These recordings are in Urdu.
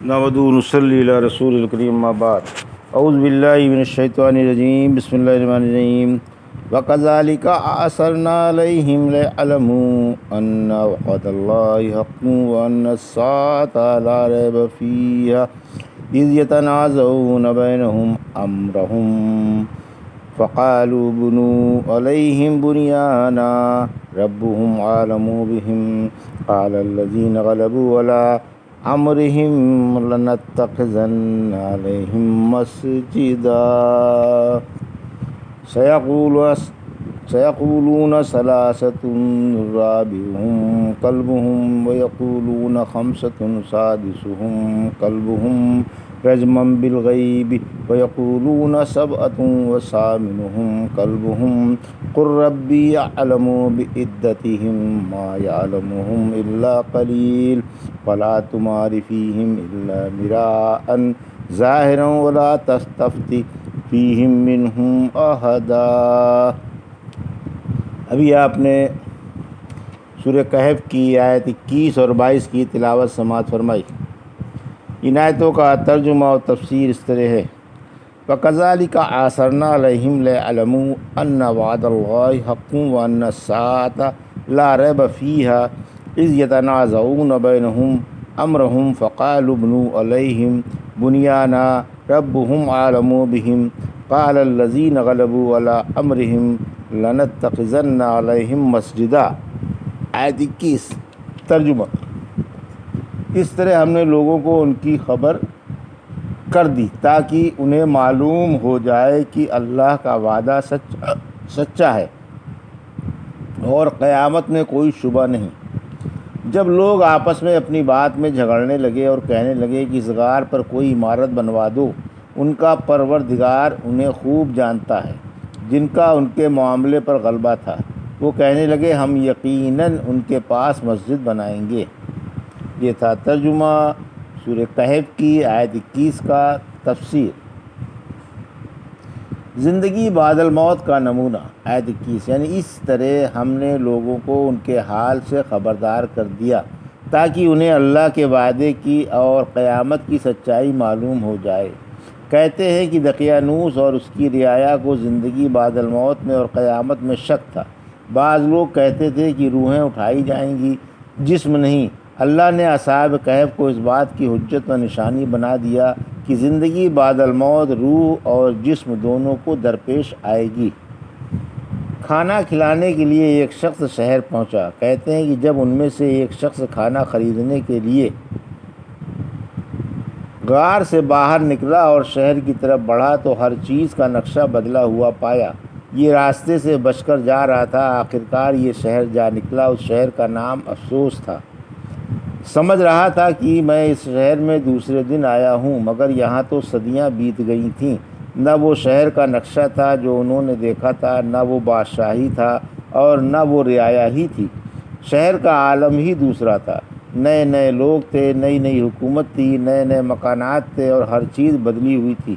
نحمدہ و نصلی علی رسول الکریم اما بعد اعوذ باللہ من الشیطان الرجیم بسم اللہ الرحمن الرحیم وَكَذَلِكَ أَعْثَرْنَا عَلَيْهِمْ لِيَعْلَمُوا أَنَّ وَعْدَ اللَّهِ حَقٌّ وَأَنَّ السَّاعَةَ لَا رَيْبَ فِيهَا إِذْ يَتَنَازَعُونَ بَيْنَهُمْ أَمْرَهُمْ فَقَالُوا بُنُوا عَلَيْهِمْ بُنْيَانًا رَبُّهُمْ أَعْلَمُ بِهِمْ قَالَ الَّذِينَ غَلَبُوا عَلَىٰ أَمْرِهِمْ لَنَتَّخِذَنَّ عَلَيْهِمْ مَسْجِدًا سيقولون ثلاثة رابعهم كلبهم ويقولون خمسة سادسهم كلبهم رجما بالغيب ويقولون سبعة وثامنهم كلبهم قل ربي يعلم بعدتهم ما يعلمهم إلا قليل فلا تمار فيهم إلا مراء ظاهرا ولا تستفت فیہم منہم احدا۔ ابھی آپ نے سورہ کہف کی آیت 21 اور 22 کی تلاوت سماعت فرمائی۔ ان آیتوں کا ترجمہ و تفسیر اس طرح ہے: وَكَذَلِكَ أَعْثَرْنَا عَلَيْهِمْ لِيَعْلَمُوا أَنَّ وَعْدَ اللَّهِ حَقٌّ وَأَنَّ السَّاعَةَ لَا رَيْبَ فِيهَا إِذْ يَتَنَازَعُونَ بَيْنَهُمْ أَمْرَهُمْ فَقَالُوا ابْنُوا عَلَيْهِمْ بُنْيَانًا رَبُّهُمْ أَعْلَمُ بِهِمْ قَالَ الَّذِينَ غَلَبُوا عَلَىٰ أَمْرِهِمْ لَنَتَّخِذَنَّ عَلَيْهِمْ مَسْجِدًا۔ آیت 21 ترجمہ: اس طرح ہم نے لوگوں کو ان کی خبر کر دی تاکہ انہیں معلوم ہو جائے کہ اللہ کا وعدہ سچا ہے اور قیامت میں کوئی شبہ نہیں۔ جب لوگ آپس میں اپنی بات میں جھگڑنے لگے اور کہنے لگے کہ اس غار پر کوئی عمارت بنوا دو، ان کا پروردگار انہیں خوب جانتا ہے جن کا ان کے معاملے پر غلبہ تھا۔ وہ کہنے لگے ہم یقیناً ان کے پاس مسجد بنائیں گے۔ یہ تھا ترجمہ سورہ کہف کی آیت 21 کا تفسیر۔ زندگی بعد الموت کا نمونہ آیت 21، یعنی اس طرح ہم نے لوگوں کو ان کے حال سے خبردار کر دیا تاکہ انہیں اللہ کے وعدے کی اور قیامت کی سچائی معلوم ہو جائے۔ کہتے ہیں کہ دقیانوس اور اس کی رعایا کو زندگی بعد الموت میں اور قیامت میں شک تھا۔ بعض لوگ کہتے تھے کہ روحیں اٹھائی جائیں گی، جسم نہیں۔ اللہ نے اصحاب کہف کو اس بات کی حجت و نشانی بنا دیا کہ زندگی بعد الموت روح اور جسم دونوں کو درپیش آئے گی۔ کھانا کھلانے کے لیے ایک شخص شہر پہنچا۔ کہتے ہیں کہ جب ان میں سے ایک شخص کھانا خریدنے کے لیے غار سے باہر نکلا اور شہر کی طرف بڑھا تو ہر چیز کا نقشہ بدلا ہوا پایا۔ یہ راستے سے بچ کر جا رہا تھا۔ آخرکار یہ شہر جا نکلا۔ اس شہر کا نام افسوس تھا۔ سمجھ رہا تھا کہ میں اس شہر میں دوسرے دن آیا ہوں، مگر یہاں تو صدیاں بیت گئی تھیں۔ نہ وہ شہر کا نقشہ تھا جو انہوں نے دیکھا تھا، نہ وہ بادشاہی تھا اور نہ وہ رعایا ہی تھی۔ شہر کا عالم ہی دوسرا تھا۔ نئے نئے لوگ تھے، نئی نئی حکومت تھی، نئے نئے مکانات تھے اور ہر چیز بدلی ہوئی تھی۔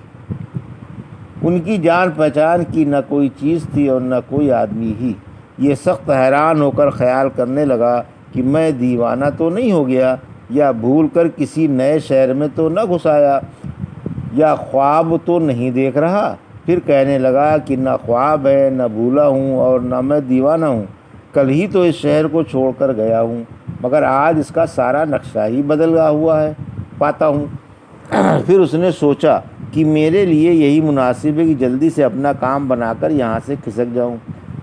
ان کی جان پہچان کی نہ کوئی چیز تھی اور نہ کوئی آدمی ہی۔ یہ سخت حیران ہو کر خیال کرنے لگا کہ میں دیوانہ تو نہیں ہو گیا، یا بھول کر کسی نئے شہر میں تو نہ گھس آیا، یا خواب تو نہیں دیکھ رہا۔ پھر کہنے لگا کہ نہ خواب ہے، نہ بھولا ہوں اور نہ میں دیوانہ ہوں۔ کل ہی تو اس شہر کو چھوڑ کر گیا ہوں، مگر آج اس کا سارا نقشہ ہی بدل ہوا ہے پاتا ہوں۔ پھر اس نے سوچا کہ میرے لیے یہی مناسب ہے کہ جلدی سے اپنا کام بنا کر یہاں سے کھسک جاؤں۔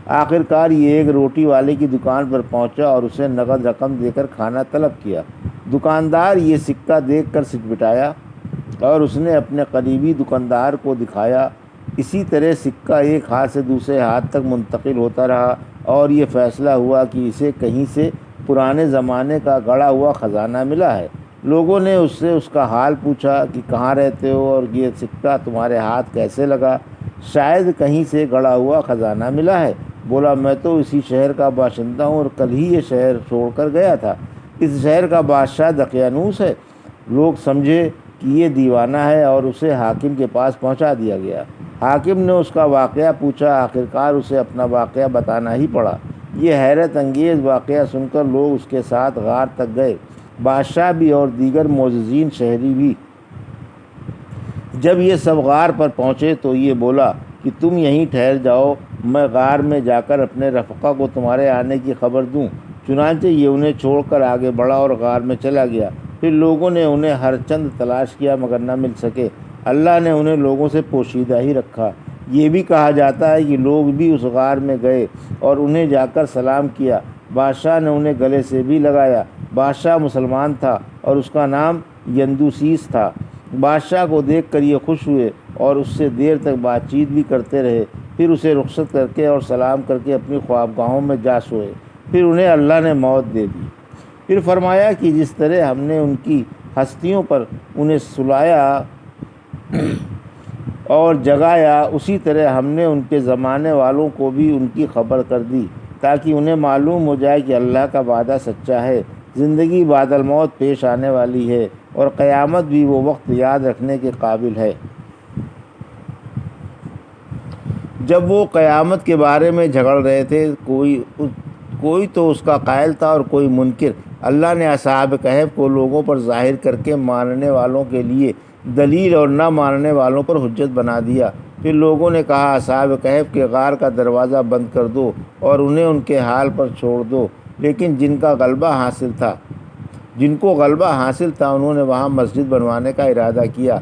آخرکار یہ ایک روٹی والے کی دکان پر پہنچا اور اسے نقد رقم دے کر کھانا طلب کیا۔ دکاندار یہ سکہ دیکھ کر سٹپٹایا اور اس نے اپنے قریبی دکاندار کو دکھایا۔ اسی طرح سکہ ایک ہاتھ سے دوسرے ہاتھ تک منتقل ہوتا رہا اور یہ فیصلہ ہوا کہ اسے کہیں سے پرانے زمانے کا گڑا ہوا خزانہ ملا ہے۔ لوگوں نے اس سے اس کا حال پوچھا کہ کہاں رہتے ہو اور یہ سکہ تمہارے ہاتھ کیسے لگا؟ شاید کہیں سے گڑا ہوا خزانہ ملا ہے۔ بولا میں تو اسی شہر کا باشندہ ہوں اور کل ہی یہ شہر چھوڑ کر گیا تھا۔ اس شہر کا بادشاہ دقیانوس ہے۔ لوگ سمجھے کہ یہ دیوانہ ہے اور اسے حاکم کے پاس پہنچا دیا گیا۔ حاکم نے اس کا واقعہ پوچھا۔ آخرکار اسے اپنا واقعہ بتانا ہی پڑا۔ یہ حیرت انگیز واقعہ سن کر لوگ اس کے ساتھ غار تک گئے۔ بادشاہ بھی اور دیگر معززین شہری بھی۔ جب یہ سب غار پر پہنچے تو یہ بولا کہ تم یہیں ٹھہر جاؤ، میں غار میں جا کر اپنے رفقا کو تمہارے آنے کی خبر دوں۔ چنانچہ یہ انہیں چھوڑ کر آگے بڑھا اور غار میں چلا گیا۔ پھر لوگوں نے انہیں ہر چند تلاش کیا مگر نہ مل سکے۔ اللہ نے انہیں لوگوں سے پوشیدہ ہی رکھا۔ یہ بھی کہا جاتا ہے کہ لوگ بھی اس غار میں گئے اور انہیں جا کر سلام کیا۔ بادشاہ نے انہیں گلے سے بھی لگایا۔ بادشاہ مسلمان تھا اور اس کا نام یندوسیس تھا۔ بادشاہ کو دیکھ کر یہ خوش ہوئے اور اس سے دیر تک بات چیت بھی کرتے رہے۔ پھر اسے رخصت کر کے اور سلام کر کے اپنی خوابگاہوں میں جا سوئے۔ پھر انہیں اللہ نے موت دے دی۔ پھر فرمایا کہ جس طرح ہم نے ان کی ہستیوں پر انہیں سلایا اور جگایا، اسی طرح ہم نے ان کے زمانے والوں کو بھی ان کی خبر کر دی تاکہ انہیں معلوم ہو جائے کہ اللہ کا وعدہ سچا ہے۔ زندگی بعد الموت پیش آنے والی ہے اور قیامت بھی وہ وقت یاد رکھنے کے قابل ہے جب وہ قیامت کے بارے میں جھگڑ رہے تھے۔ کوئی تو اس کا قائل تھا اور کوئی منکر۔ اللہ نے اصحاب کہف کو لوگوں پر ظاہر کر کے ماننے والوں کے لیے دلیل اور نہ ماننے والوں پر حجت بنا دیا۔ پھر لوگوں نے کہا اصحاب کہف کے غار کا دروازہ بند کر دو اور انہیں ان کے حال پر چھوڑ دو، لیکن جن کو غلبہ حاصل تھا انہوں نے وہاں مسجد بنوانے کا ارادہ کیا۔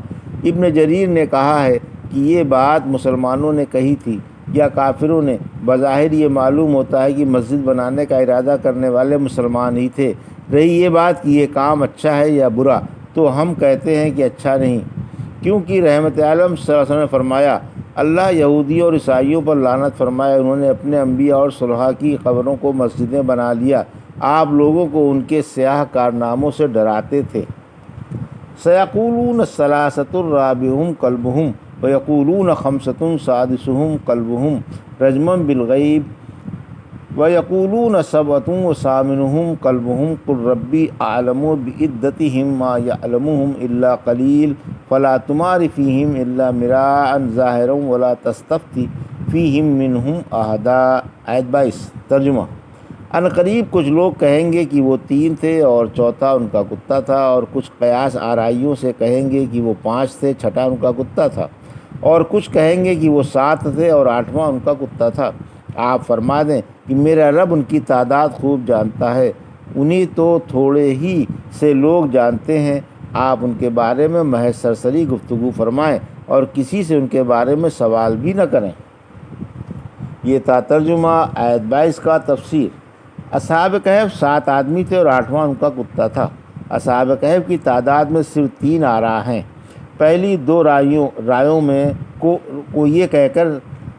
ابن جریر نے کہا ہے کہ یہ بات مسلمانوں نے کہی تھی یا کافروں نے؟ بظاہر یہ معلوم ہوتا ہے کہ مسجد بنانے کا ارادہ کرنے والے مسلمان ہی تھے۔ رہی یہ بات کہ یہ کام اچھا ہے یا برا، تو ہم کہتے ہیں کہ اچھا نہیں، کیونکہ رحمت عالم صلی اللہ علیہ وسلم نے فرمایا اللہ یہودیوں اور عیسائیوں پر لعنت فرمائے، انہوں نے اپنے انبیاء اور صلحاء کی قبروں کو مسجدیں بنا لیا۔ آپ لوگوں کو ان کے سیاہ کارناموں سے ڈراتے تھے۔ سیقولون ثلاثۃ رابعہم کلبہم ویقولون خمسۃ سادسہم کلبہم رجما بالغیب ویقولون سبعۃ وثامنہم کلبہم قل ربی اعلم بعدتہم ما یعلمہم الا قلیل فلا تمار فیہم الا مراء ظاہرا ولا تستفت فیہم منہم احدا۔ آیت 22 ترجمہ۔ عنقریب کچھ لوگ کہیں گے کہ وہ 3 تھے اور چوتھا ان کا کتا تھا، اور کچھ قیاس آرائیوں سے کہیں گے کہ وہ 5 تھے، چھٹا ان کا کتا تھا، اور کچھ کہیں گے کہ وہ 7 تھے اور 8واں ان کا کتا تھا۔ آپ فرما دیں کہ میرا رب ان کی تعداد خوب جانتا ہے، انہیں تو تھوڑے ہی سے لوگ جانتے ہیں۔ آپ ان کے بارے میں محض سرسری گفتگو فرمائیں اور کسی سے ان کے بارے میں سوال بھی نہ کریں۔ یہ تھا ترجمہ آیت 22 کا تفسیر۔ اصحاب کہف 7 آدمی تھے اور 8واں ان کا کتا تھا۔ اصحاب کہف کی تعداد میں صرف 3 آراء ہیں۔ پہلی 2 رائیوں میں کو یہ کہہ کر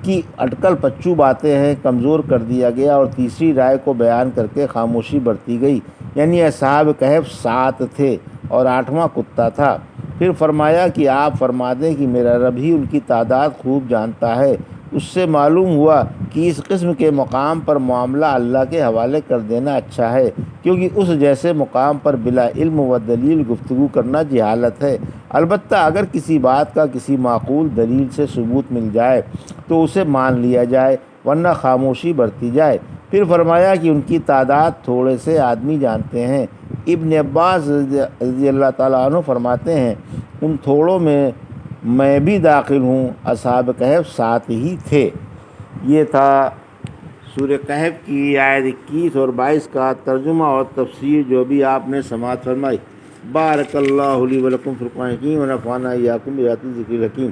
کہ اٹکل پچو باتیں ہیں کمزور کر دیا گیا، اور تیسری رائے کو بیان کر کے خاموشی برتی گئی، یعنی اصحاب کہف 7 تھے اور 8واں کتا تھا۔ پھر فرمایا کہ آپ فرما دیں کہ میرا رب ہی ان کی تعداد خوب جانتا ہے۔ اس سے معلوم ہوا کہ اس قسم کے مقام پر معاملہ اللہ کے حوالے کر دینا اچھا ہے، کیونکہ اس جیسے مقام پر بلا علم و دلیل گفتگو کرنا جہالت ہے۔ البتہ اگر کسی بات کا کسی معقول دلیل سے ثبوت مل جائے تو اسے مان لیا جائے، ورنہ خاموشی برتی جائے۔ پھر فرمایا کہ ان کی تعداد تھوڑے سے آدمی جانتے ہیں۔ ابن عباس رضی اللہ تعالیٰ عنہ فرماتے ہیں ان تھوڑوں میں بھی داخل ہوں۔ اصحاب کہف 7 ہی تھے۔ یہ تھا سورہ کہف کی آیت 21 اور 22 کا ترجمہ اور تفسیر جو بھی آپ نے سماعت فرمائی۔ بارک اللہ لی و لکم فی القرآن الحکیم و نفعنا ایاکم بآیات الذکر الحکیم۔